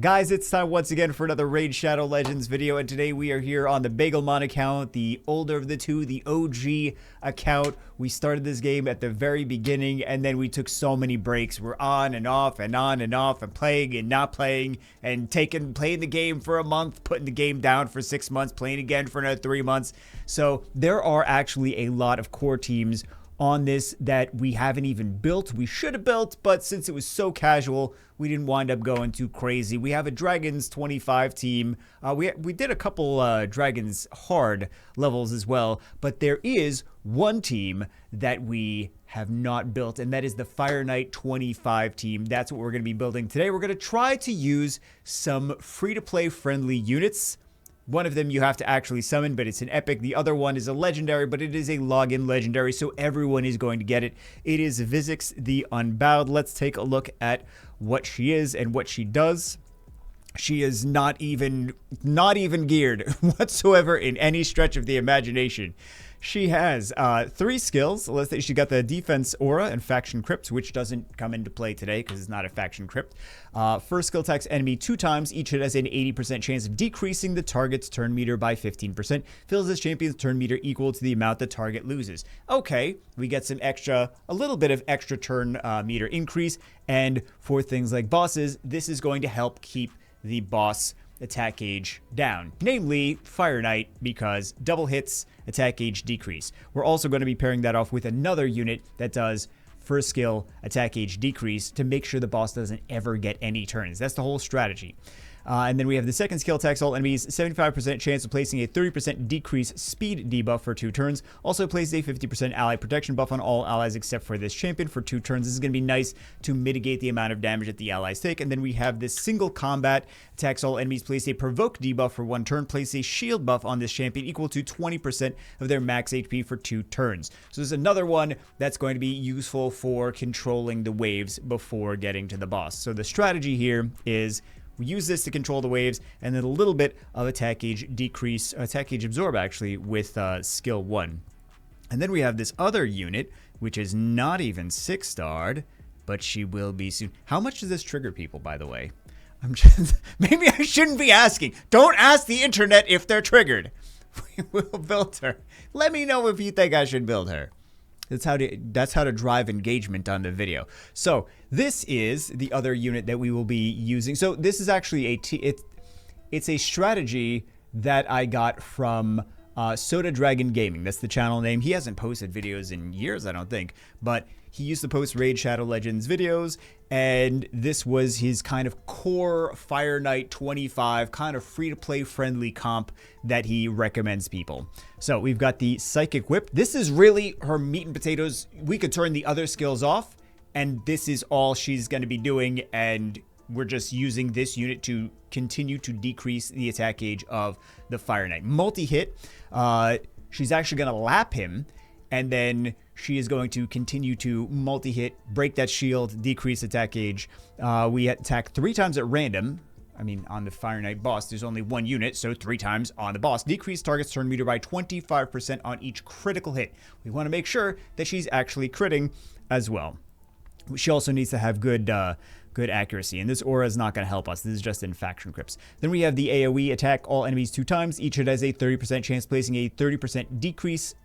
Guys, it's time once again for another Raid Shadow Legends video, and today we are here on the Bagelmon account, the older of the two, the OG account. We started this game at the very beginning, and then we took so many breaks. We're on and off and on and off and playing and not playing and playing the game for a month, putting the game down for 6 months, playing again for another 3 months. So there are actually a lot of core teams on this that we haven't even built. We should have built, but since it was so casual, we didn't wind up going too crazy. We have a Dragons 25 team. We did a couple Dragons hard levels as well, but there is one team that we have not built, and that is the Fire Knight 25 team. That's what we're going to be building today. We're going to try to use some free-to-play friendly units. One of them you have to actually summon, but it's an epic. The other one is a legendary, but it is a login legendary, so everyone is going to get it. It is Vizix the Unbowed. Let's take a look at what she is and what she does. She is not even geared whatsoever in any stretch of the imagination. She has 3 skills. Let's say she got the defense aura and faction crypt, which doesn't come into play today because it's not a faction crypt. First skill attacks enemy 2 times. Each hit has an 80% chance of decreasing the target's turn meter by 15%. Fills this champion's turn meter equal to the amount the target loses. Okay, we get some extra, a little bit of extra turn meter increase. And for things like bosses, this is going to help keep the boss attack gauge down, namely Fire Knight, because double hits attack gauge decrease. We're also going to be pairing that off with another unit that does first skill attack gauge decrease to make sure the boss doesn't ever get any turns. That's the whole strategy. And then we have the second skill attacks all enemies, 75% chance of placing a 30% decrease speed debuff for 2 turns. Also places a 50% ally protection buff on all allies except for this champion for 2 turns. This is going to be nice to mitigate the amount of damage that the allies take. And then we have this single combat, attacks all enemies, place a provoke debuff for 1 turn, place a shield buff on this champion equal to 20% of their max HP for 2 turns. So there's another one that's going to be useful for controlling the waves before getting to the boss. So the strategy here is we use this to control the waves, and then a little bit of attack gauge decrease, attack gauge absorb actually, with skill 1. And then we have this other unit, which is not even 6-starred, but she will be soon. How much does this trigger people, by the way? Maybe I shouldn't be asking. Don't ask the internet if they're triggered. We will build her. Let me know if you think I should build her. That's how to drive engagement on the video. So this is the other unit that we will be using. So this is actually it's a strategy that I got from SodaDragon Gaming. That's the channel name. He hasn't posted videos in years, I don't think, but he used to post Raid Shadow Legends videos, and this was his kind of core Fire Knight 25 kind of free-to-play friendly comp that he recommends people. So we've got the Psychic Whip. This is really her meat and potatoes. We could turn the other skills off, and this is all she's going to be doing, and we're just using this unit to continue to decrease the attack gauge of the Fire Knight. Multi-hit, she's actually going to lap him, and then she is going to continue to multi-hit, break that shield, decrease attack gauge. We attack 3 times at random. I mean, on the Fire Knight boss, there's only 1 unit, so 3 times on the boss. Decrease target's turn meter by 25% on each critical hit. We want to make sure that she's actually critting as well. She also needs to have good accuracy, and this aura is not going to help us. This is just in faction crypts. Then we have the AoE, attack all enemies 2 times. Each hit has a 30% chance, placing a 30% decrease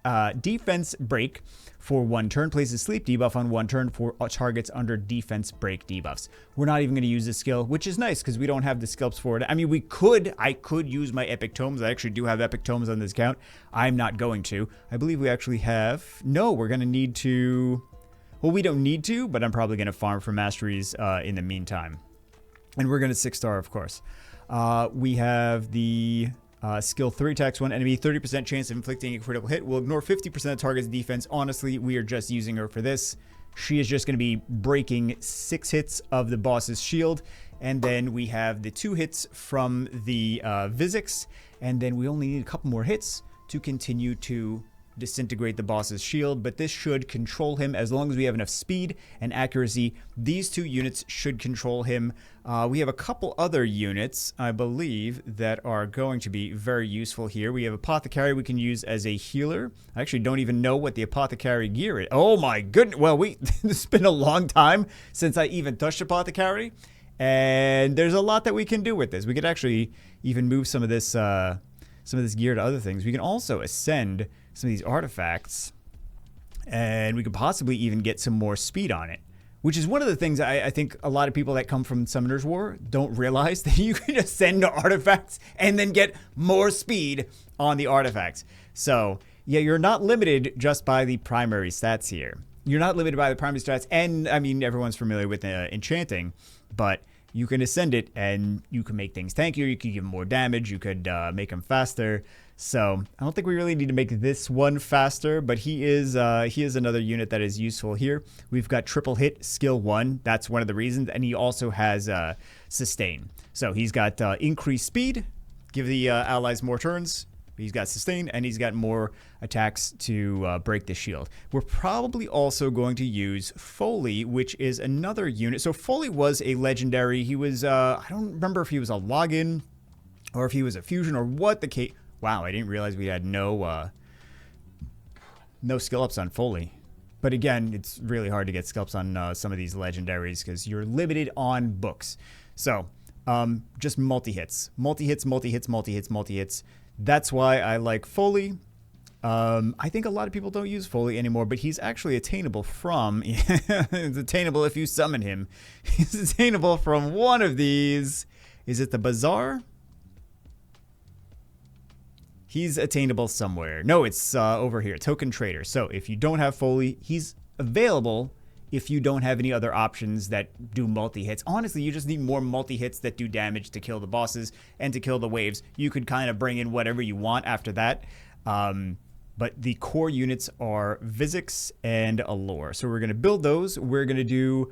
defense break for 1 turn. Places sleep debuff on 1 turn for targets under defense break debuffs. We're not even going to use this skill, which is nice because we don't have the skills for it. I mean, I could use my epic tomes. I actually do have epic tomes on this account. I'm not going to. I believe we actually have. No, we're going to need to. Well, we don't need to, but I'm probably going to farm for masteries in the meantime. And we're going to 6-star, of course. We have the skill 3 attacks 1 enemy, 30% chance of inflicting a critical hit. We'll ignore 50% of the target's defense. Honestly, we are just using her for this. She is just going to be breaking 6 hits of the boss's shield. And then we have the 2 hits from the Vizix. And then we only need a couple more hits to continue to disintegrate the boss's shield, but this should control him as long as we have enough speed and accuracy. These 2 units should control him. We have a couple other units, I believe, that are going to be very useful here. We have Apothecary we can use as a healer. I actually don't even know what the Apothecary gear is. Oh my goodness. Well, it's been a long time since I even touched Apothecary, And there's a lot that we can do with this. We could actually even move some of this gear to other things. We can also ascend some of these artifacts, and we could possibly even get some more speed on it, which is one of the things I think a lot of people that come from Summoner's War don't realize, that you can ascend artifacts and then get more speed on the artifacts. So yeah, you're not limited just by the primary stats here. You're not limited by the primary stats, and I mean, everyone's familiar with enchanting, but you can ascend it and you can make things tankier, you can give them more damage, you could make them faster. So I don't think we really need to make this one faster, but he is another unit that is useful here. We've got triple hit, skill 1, that's one of the reasons, and he also has sustain. So he's got increased speed, give the allies more turns. He's got sustain, and he's got more attacks to break the shield. We're probably also going to use Foley, which is another unit. So Foley was a legendary. He was, I don't remember if he was a login or if he was a fusion or what the case. Wow, I didn't realize we had no skill ups on Foley. But again, it's really hard to get skill ups on some of these legendaries because you're limited on books. So just multi-hits. Multi-hits, multi-hits, multi-hits, multi-hits. That's why I like Foley. I think a lot of people don't use Foley anymore, but he's actually attainable from... it's attainable if you summon him. He's attainable from one of these. Is it the Bazaar? He's attainable somewhere. No, it's over here. Token Trader. So if you don't have Foley, he's available if you don't have any other options that do multi-hits. Honestly, you just need more multi-hits that do damage to kill the bosses and to kill the waves. You could kind of bring in whatever you want after that. But the core units are Vizix and Allure. So we're going to build those. We're going to do...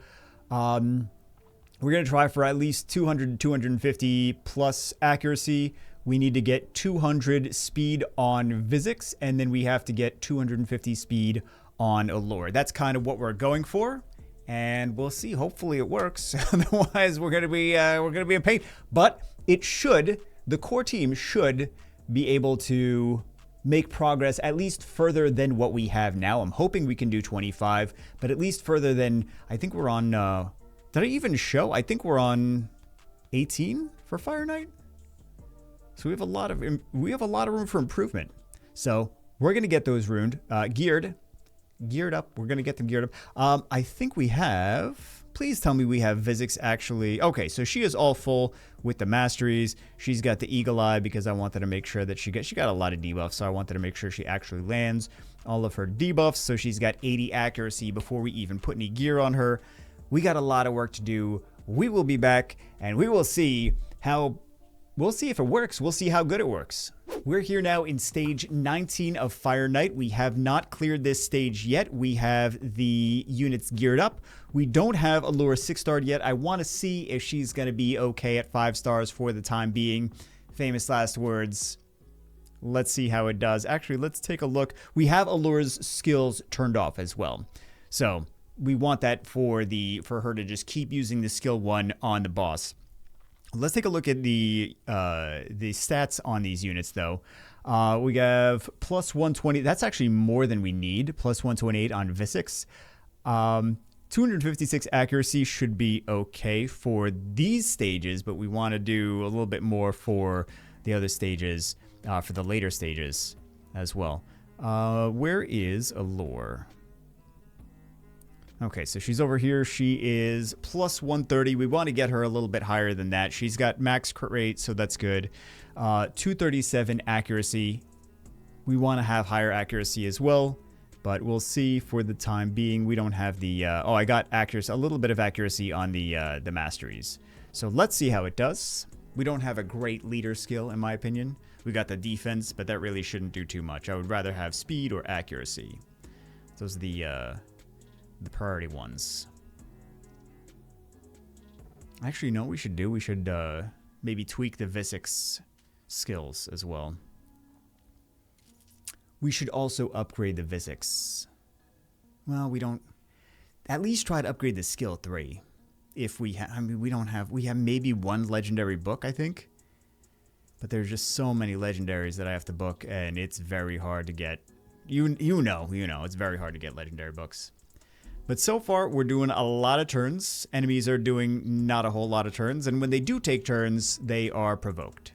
we're going to try for at least 200, 250 plus accuracy. We need to get 200 speed on Vizix, and then we have to get 250 speed on Allure. That's kind of what we're going for, and we'll see. Hopefully it works. Otherwise, we're gonna be in pain. But it should. The core team should be able to make progress at least further than what we have now. I'm hoping we can do 25, but at least further than I think we're on. Did I even show? I think we're on 18 for Fire Knight. So we have a lot of room for improvement. So we're gonna get those ruined, geared up. We're going to get them geared up. I think we have... Please tell me we have Vizix actually... Okay, so she is all full with the masteries. She's got the Eagle Eye because I wanted to make sure that she got a lot of debuffs, so I wanted to make sure she actually lands all of her debuffs. So she's got 80 accuracy before we even put any gear on her. We got a lot of work to do. We will be back, and we will see how... We'll see if it works. We'll see how good it works. We're here now in stage 19 of Fire Knight. We have not cleared this stage yet. We have the units geared up. We don't have Allure 6-starred yet. I want to see if she's going to be okay at 5 stars for the time being. Famous last words. Let's see how it does. Actually, let's take a look. We have Allure's skills turned off as well. So we want that for her to just keep using the skill 1 on the boss. Let's take a look at the stats on these units, though. We have plus 120. That's actually more than we need. Plus 128 on Vizix. 256 accuracy should be okay for these stages, but we want to do a little bit more for the other stages, for the later stages as well. Where is Allure? Okay, so she's over here. She is plus 130. We want to get her a little bit higher than that. She's got max crit rate, so that's good. 237 accuracy. We want to have higher accuracy as well, but we'll see for the time being. We don't have the... oh, I got accuracy, a little bit of accuracy on the masteries. So let's see how it does. We don't have a great leader skill, in my opinion. We got the defense, but that really shouldn't do too much. I would rather have speed or accuracy. Those are the priority ones. Actually, you know what we should do? We should maybe tweak the Vizix skills as well. We should also upgrade the Vizix. Well, we don't... At least try to upgrade the skill 3. If we have... I mean, we don't have... We have maybe one legendary book, I think. But there's just so many legendaries that I have to book, and it's very hard to get... You know, it's very hard to get legendary books. But so far, we're doing a lot of turns. Enemies are doing not a whole lot of turns. And when they do take turns, they are provoked.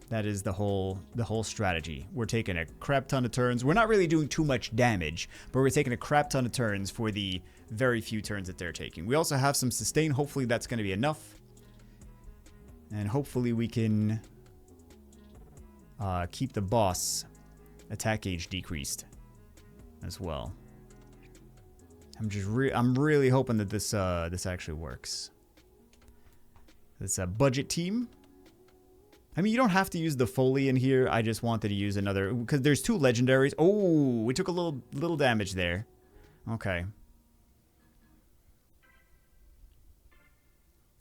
That is the whole strategy. We're taking a crap ton of turns. We're not really doing too much damage, but we're taking a crap ton of turns for the very few turns that they're taking. We also have some sustain. Hopefully that's going to be enough. And hopefully we can keep the boss attack gauge decreased as well. I'm really hoping that this actually works. It's a budget team. I mean, you don't have to use the Foley in here. I just wanted to use another because there's 2 legendaries. Oh, we took a little damage there. Okay.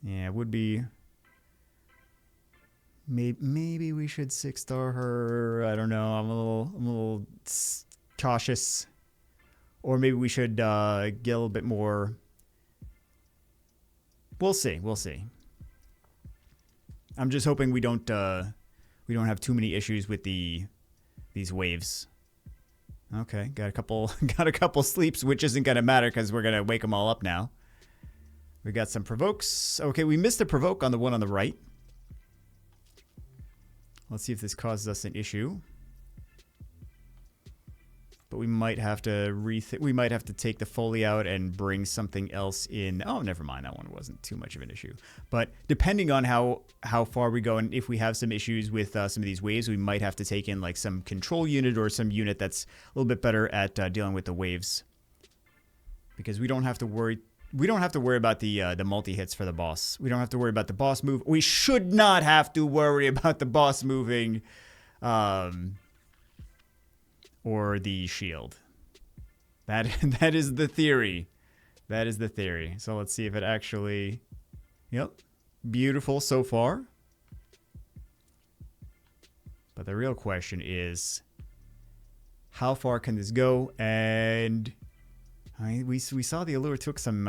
Yeah, it would be. Maybe we should 6-star her. I don't know. I'm a little cautious. Or maybe we should get a little bit more. We'll see. We'll see. I'm just hoping we don't have too many issues with these waves. Okay, got a couple sleeps, which isn't gonna matter because we're gonna wake them all up now. We got some provokes. Okay, we missed a provoke on the one on the right. Let's see if this causes us an issue. But we might have to take the Foley out and bring something else in. Oh, never mind. That one wasn't too much of an issue. But depending on how far we go and if we have some issues with some of these waves, we might have to take in like some control unit or some unit that's a little bit better at dealing with the waves. Because we don't have to worry. We don't have to worry about the multi-hits for the boss. We don't have to worry about the boss move. We should not have to worry about the boss moving. Or the shield. That is the theory. That is the theory. So let's see if it actually. Yep. Beautiful so far. But the real question is, how far can this go? And I mean, we saw the allure took some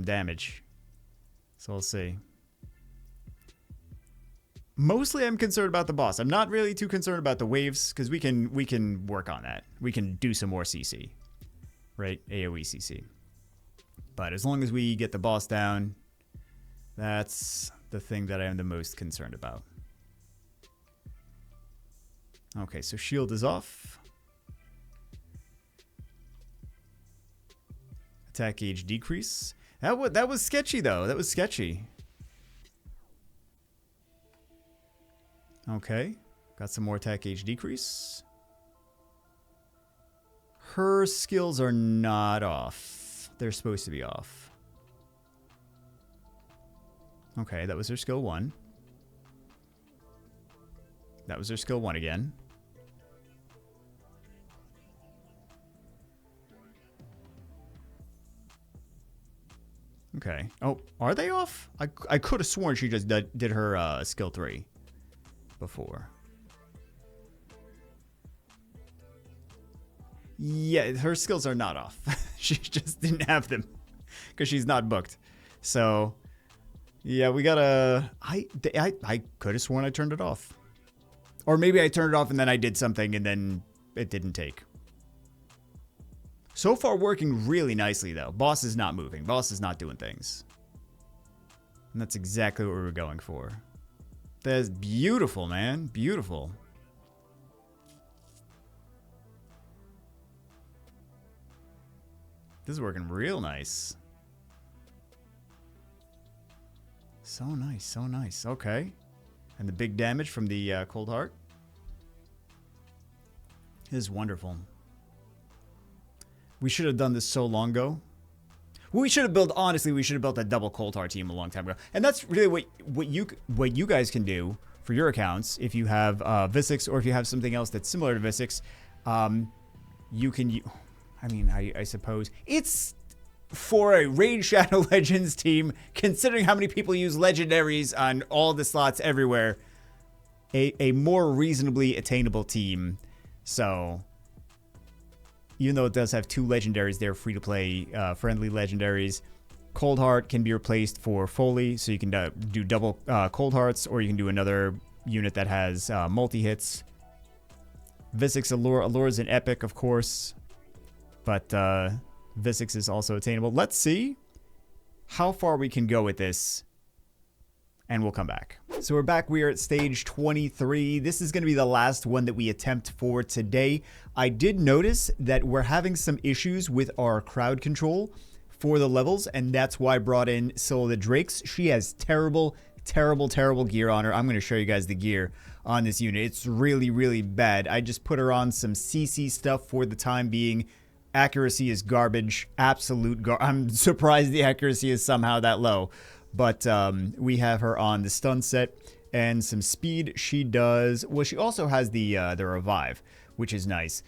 damage. So we'll see. Mostly I'm concerned about the boss. I'm not really too concerned about the waves because we can work on that. We can do some more CC. Right? AoE CC. But as long as we get the boss down, that's the thing that I am the most concerned about. Okay, so shield is off. Attack gauge decrease. That was sketchy though. That was sketchy. Okay, got some more attack gauge decrease. Her skills are not off. They're supposed to be off. Okay, that was her skill 1. That was her skill 1 again. Okay. Oh, are they off? I could have sworn she just did her skill 3. Before. Yeah, her skills are not off. She just didn't have them because she's not booked. So, yeah, we gotta. I could have sworn I turned it off, or maybe I turned it off and then I did something and then it didn't take. So far, working really nicely though. Boss is not moving. Boss is not doing things, and that's exactly what we were going for. That's beautiful, man. Beautiful. This is working real nice. So nice, so nice. Okay. And the big damage from the Cold Heart is wonderful. We should have done this so long ago. We should have built, honestly, we should have built a double Cold Heart team a long time ago. And that's really what you guys can do for your accounts. If you have Visix or if you have something else that's similar to Visix, you can, I mean, I suppose it's for a Raid Shadow Legends team, considering how many people use legendaries on all the slots everywhere, a more reasonably attainable team. So even though it does have 2 legendaries, they're free-to-play friendly legendaries. Cold Heart can be replaced for Foley, so you can do double Cold Hearts, or you can do another unit that has multi-hits. Visix Allure is an epic, of course, but Visix is also attainable. Let's see how far we can go with this, and we'll come back. So we're back. We are at stage 23. This is going to be the last one that we attempt for today. I did notice that we're having some issues with our crowd control for the levels, and that's why I brought in SodaDragon. She has terrible gear on her. I'm going to show you guys the gear on this unit. It's really bad. I just put her on some CC stuff for the time being. Accuracy is garbage. Absolute I'm surprised the accuracy is somehow that low. But we have her on the stun set and some speed. She does... Well, she also has the revive, which is nice.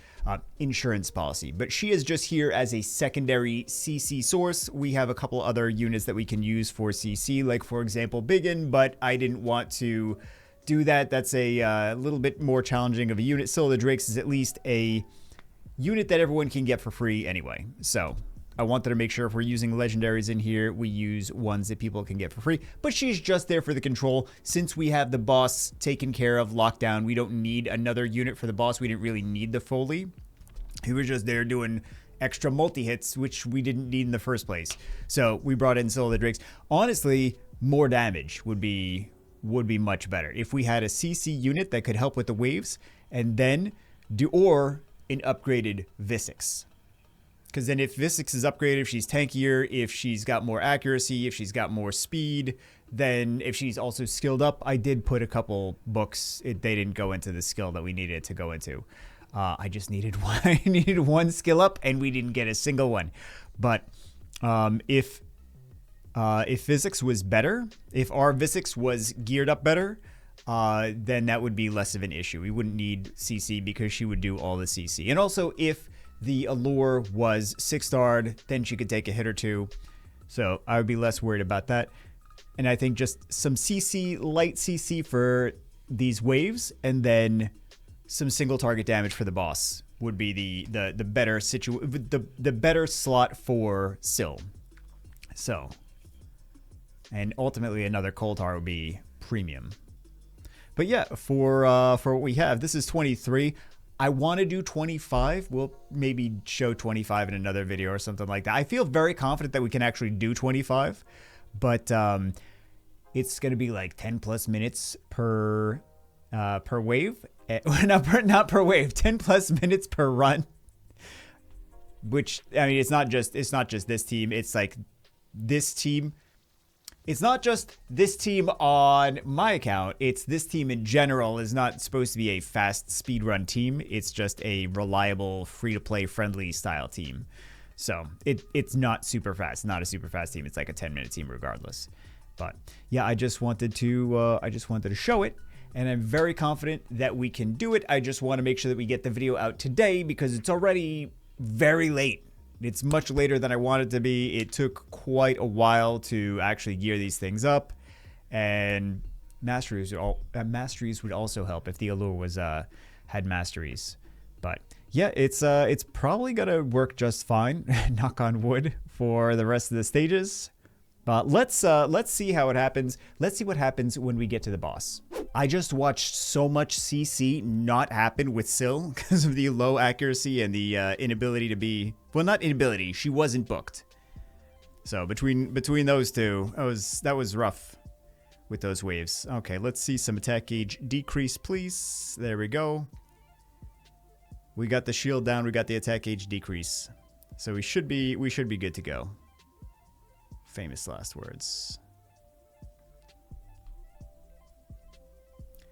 Insurance policy. But she is just here as a secondary CC source. We have a couple other units that we can use for CC, like, for example, Biggin, but I didn't want to do that. That's a little bit more challenging of a unit. SodaDragon is at least a unit that everyone can get for free anyway. So I wanted to make sure if we're using legendaries in here, we use ones that people can get for free. But she's just there for the control. Since we have the boss taken care of, lockdown, we don't need another unit for the boss. We didn't really need the Foley. He was just there doing extra multi-hits, which we didn't need in the first place. So we brought in SodaDragon. Honestly, more damage would be much better. If we had a CC unit that could help with the waves, and then or an upgraded Visix. Because then if Visix is upgraded, if she's tankier, if she's got more accuracy, if she's got more speed, then if she's also skilled up, I did put a couple books. They didn't go into the skill that we needed to go into. I just needed one. I needed one skill up, and we didn't get a single one. But if Visix was better, if our Visix was geared up better, then that would be less of an issue. We wouldn't need CC because she would do all the CC. And also, if the allure was 6-starred, then she could take a hit or two. So I would be less worried about that. And I think just some CC, light CC for these waves, and then some single target damage for the boss would be the better the better slot for Syl. So, and ultimately another Coldheart would be premium. But yeah, for what we have, this is 23. I want to do 25. We'll maybe show 25 in another video or something like that. I feel very confident that we can actually do 25, but it's going to be like 10 plus minutes per wave. Not per wave, 10 plus minutes per run. Which, I mean, it's not just this team. It's like this team. It's not just this team on my account. It's this team in general is not supposed to be a fast speedrun team. It's just a reliable, free-to-play, friendly style team. So it's not super fast. Not a super fast team. It's like a 10-minute team regardless. But yeah, I just wanted to show it, and I'm very confident that we can do it. I just want to make sure that we get the video out today because it's already very late. It's much later than I wanted to be. It took quite a while to actually gear these things up, and masteries would also help if the allure was had masteries. But yeah, it's probably gonna work just fine. Knock on wood for the rest of the stages. But let's see how it happens. Let's see what happens when we get to the boss. I just watched so much CC not happen with Syl because of the low accuracy and the inability to be... Well, not inability. She wasn't booked. So between those two, that was rough with those waves. Okay, let's see some attack gauge decrease, please. There we go. We got the shield down. We got the attack gauge decrease. So we should be good to go. Famous last words.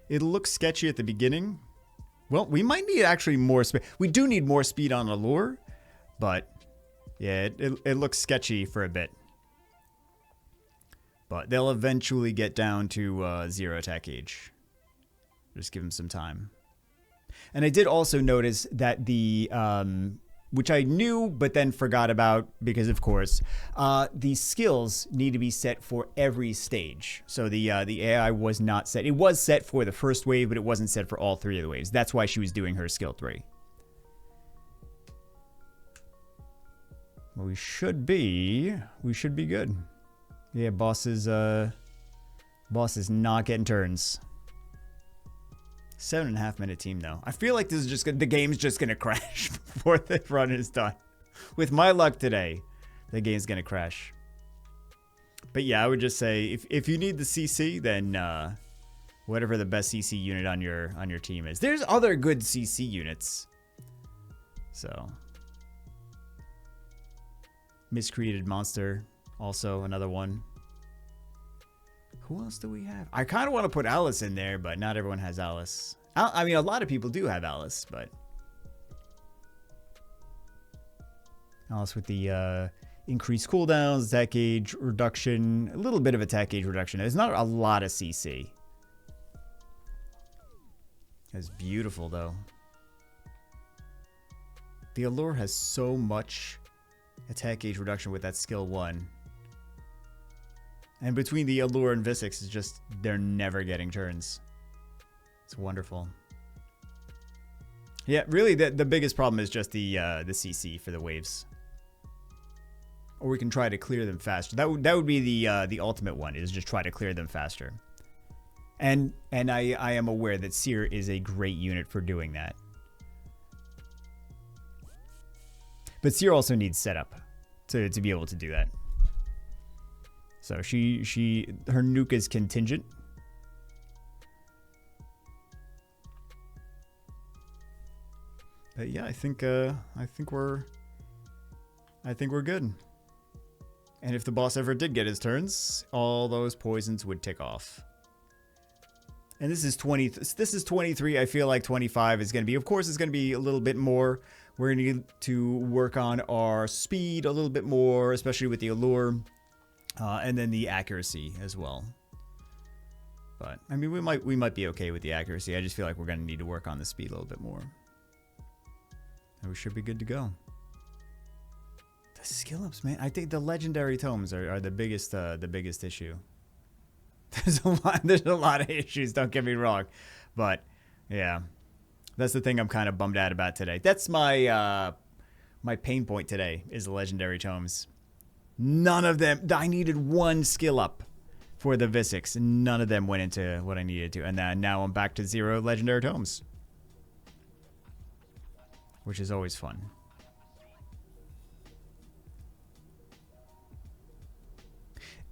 It looks sketchy at the beginning. Well, we might need actually more speed. We do need more speed on allure, but yeah, it looks sketchy for a bit. But they'll eventually get down to 0 attack gauge. Just give them some time. And I did also notice that the which I knew but then forgot about because, of course, the skills need to be set for every stage. So the AI was not set. It was set for the first wave, but it wasn't set for all 3 of the waves. That's why she was doing her skill 3. Well, we should be good. Yeah, boss is not getting turns. 7.5 minute team though. I feel like this is just the game's just gonna crash before the run is done. With my luck today, the game's gonna crash. But yeah, I would just say if you need the CC, then whatever the best CC unit on your team is. There's other good CC units. So Miscreated Monster, also another one. Who else do we have? I kind of want to put Alice in there, but not everyone has Alice. I mean, a lot of people do have Alice, but Alice with the increased cooldowns, attack gauge reduction, a little bit of attack gauge reduction. There's not a lot of CC. It's beautiful, though. The Allure has so much attack gauge reduction with that skill 1. And between the Allure and Visix, it's just, they're never getting turns. It's wonderful. Yeah, really, the biggest problem is just the CC for the waves. Or we can try to clear them faster. That would be the ultimate one, is just try to clear them faster. And I am aware that Seer is a great unit for doing that. But Seer also needs setup to be able to do that. So her nuke is contingent. But yeah, I think we're good. And if the boss ever did get his turns, all those poisons would tick off. And this is 23. I feel like 25 is going to be, of course, it's going to be a little bit more. We're going to need to work on our speed a little bit more, especially with the Allure. And then the accuracy as well. But I mean, we might be okay with the accuracy. I just feel like we're going to need to work on the speed a little bit more. And we should be good to go. The skill ups, man. I think the legendary tomes are the biggest issue. There's a lot of issues, don't get me wrong. But yeah. That's the thing I'm kind of bummed out about today. That's my my pain point today, is the legendary tomes. None of them, I needed one skill up for the Visix, and none of them went into what I needed to. And then now I'm back to 0 legendary tomes, which is always fun.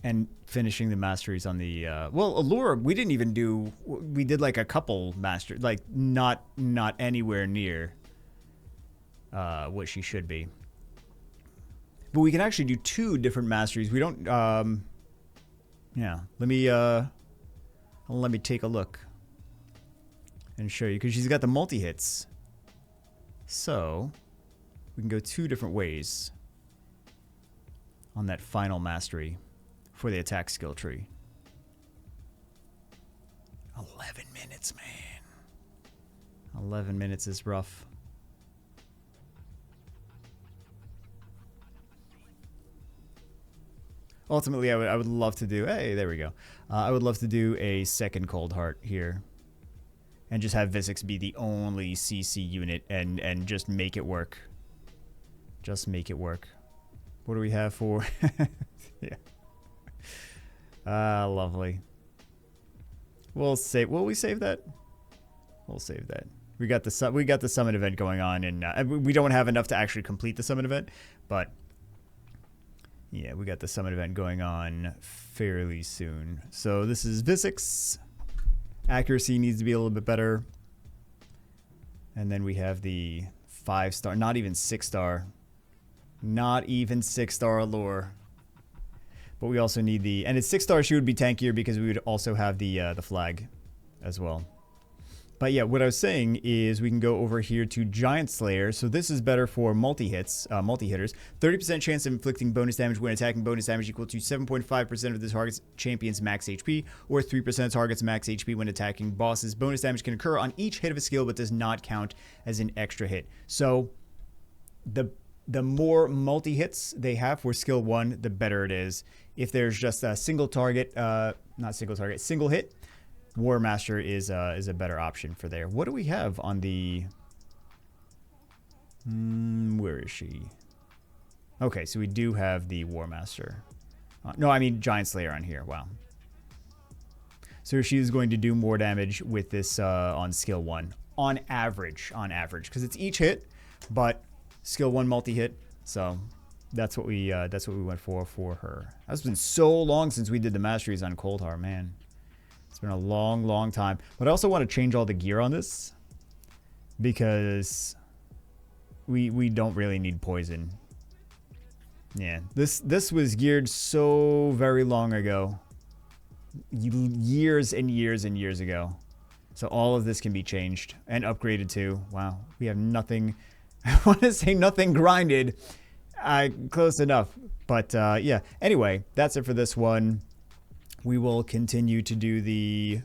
And finishing the masteries on the well, Allure, we didn't even do, we did like a couple master, like not anywhere near what she should be. But we can actually do 2 different masteries. We don't yeah, let me take a look and show you, because she's got the multi-hits. So we can go 2 different ways on that final mastery for the attack skill tree. 11 minutes, man. 11 minutes is rough. Ultimately, I would love to do, hey, there we go. I would love to do a second Cold Heart here. And just have Visix be the only CC unit and just make it work. Just make it work. What do we have for? Yeah. Lovely. We'll save. Will we save that? We'll save that. We got the summon event going on, and we don't have enough to actually complete the summon event, but yeah, we got the summon event going on fairly soon. So this is Visix. Accuracy needs to be a little bit better, and then we have the 5-star, not even 6-star, not even 6-star Allure. But we also need the, and it's 6-star, she would be tankier because we would also have the flag as well. But yeah, what I was saying is we can go over here to Giant Slayer. So this is better for multi-hitters. 30% chance of inflicting bonus damage when attacking, bonus damage equal to 7.5% of the target's champion's max HP, or 3% of target's max HP when attacking bosses. Bonus damage can occur on each hit of a skill, but does not count as an extra hit. So the more multi-hits they have for skill 1, the better it is. If there's just a single target, single hit, War Master is a better option for there. What do we have on the... where is she? Okay, so we do have the War Master. No, I mean Giant Slayer on here. Wow. So she is going to do more damage with this on skill 1. On average. Because it's each hit, but skill 1 multi-hit, So that's what we went for her. It's been so long since we did the masteries on Coldheart, man. It's been a long time. But I also want to change all the gear on this because we don't really need poison. Yeah, this was geared so very long ago. Years and years and years ago. So all of this can be changed and upgraded too. Wow, we have nothing. I want to say nothing grinded. Close enough. But yeah, anyway, that's it for this one. We will continue to do the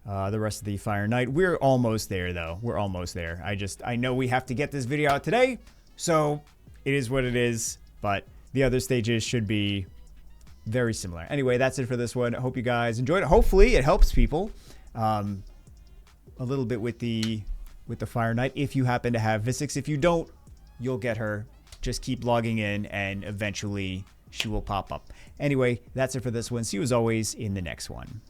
rest of the Fire Knight. We're almost there, though. We're almost there. I know we have to get this video out today, so it is what it is. But the other stages should be very similar. Anyway, that's it for this one. I hope you guys enjoyed it. Hopefully, it helps people a little bit with the Fire Knight. If you happen to have Visix, if you don't, you'll get her. Just keep logging in, and eventually she will pop up. Anyway, that's it for this one. See you as always in the next one.